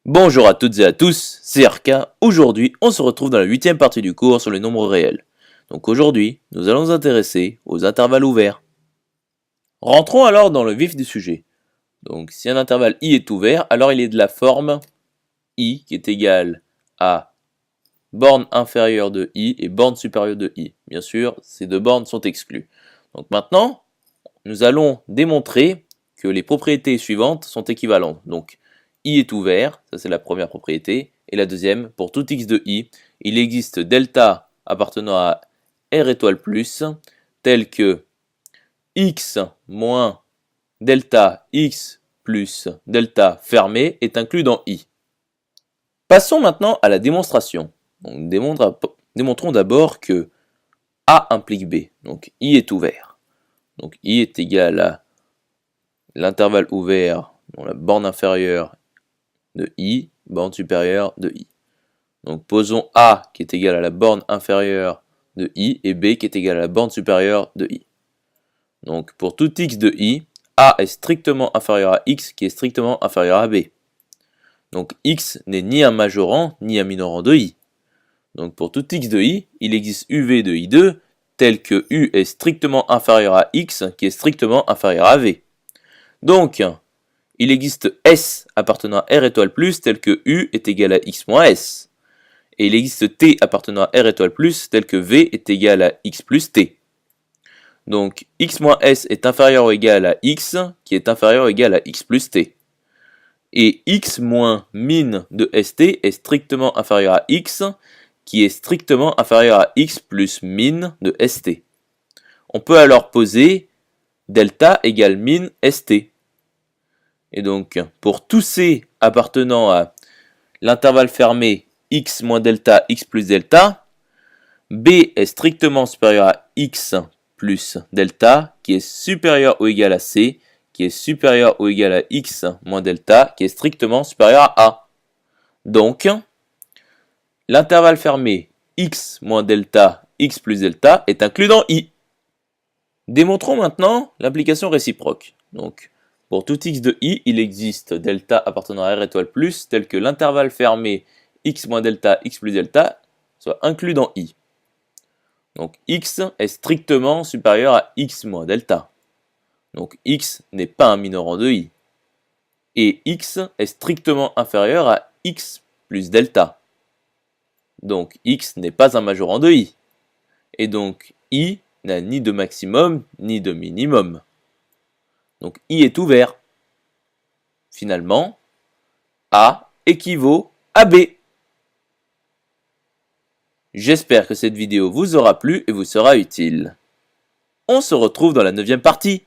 Bonjour à toutes et à tous, c'est RK. Aujourd'hui, on se retrouve dans la 8e partie du cours sur les nombres réels. Donc aujourd'hui, nous allons nous intéresser aux intervalles ouverts. Rentrons alors dans le vif du sujet. Donc si un intervalle i est ouvert, alors il est de la forme i qui est égal à borne inférieure de i et borne supérieure de i. Bien sûr, ces deux bornes sont exclues. Donc maintenant, nous allons démontrer que les propriétés suivantes sont équivalentes. Donc i est ouvert, ça c'est la première propriété, et la deuxième, pour tout x de i, il existe delta appartenant à r étoile plus, tel que x moins delta x plus delta fermé est inclus dans i. Passons maintenant à la démonstration. Donc, démontrons d'abord que a implique b, donc i est ouvert. Donc i est égal à l'intervalle ouvert, dont la borne inférieure de i, borne supérieure de i. Donc posons a qui est égal à la borne inférieure de i et b qui est égal à la borne supérieure de i. Donc pour tout x de i, a est strictement inférieur à x qui est strictement inférieur à b. Donc x n'est ni un majorant ni un minorant de i. Donc pour tout x de i, il existe uv de i2 tel que u est strictement inférieur à x qui est strictement inférieur à v. Donc il existe S appartenant à R étoile plus tel que U est égal à X moins S. Et il existe T appartenant à R étoile plus tel que V est égal à X plus T. Donc X moins S est inférieur ou égal à X qui est inférieur ou égal à X plus T. Et X moins min de ST est strictement inférieur à X qui est strictement inférieur à X plus min de ST. On peut alors poser delta égale min ST. Et donc, pour tous C appartenant à l'intervalle fermé x moins delta, x plus delta, B est strictement supérieur à x plus delta, qui est supérieur ou égal à C, qui est supérieur ou égal à x moins delta, qui est strictement supérieur à A. Donc, l'intervalle fermé x moins delta, x plus delta est inclus dans I. Démontrons maintenant l'implication réciproque. Donc, pour tout x de i, il existe delta appartenant à r étoile plus tel que l'intervalle fermé x moins delta, x plus delta soit inclus dans i. Donc x est strictement supérieur à x moins delta. Donc x n'est pas un minorant de i. Et x est strictement inférieur à x plus delta. Donc x n'est pas un majorant de i. Et donc i n'a ni de maximum ni de minimum. Donc I est ouvert. Finalement, A équivaut à B. J'espère que cette vidéo vous aura plu et vous sera utile. On se retrouve dans la 9e partie.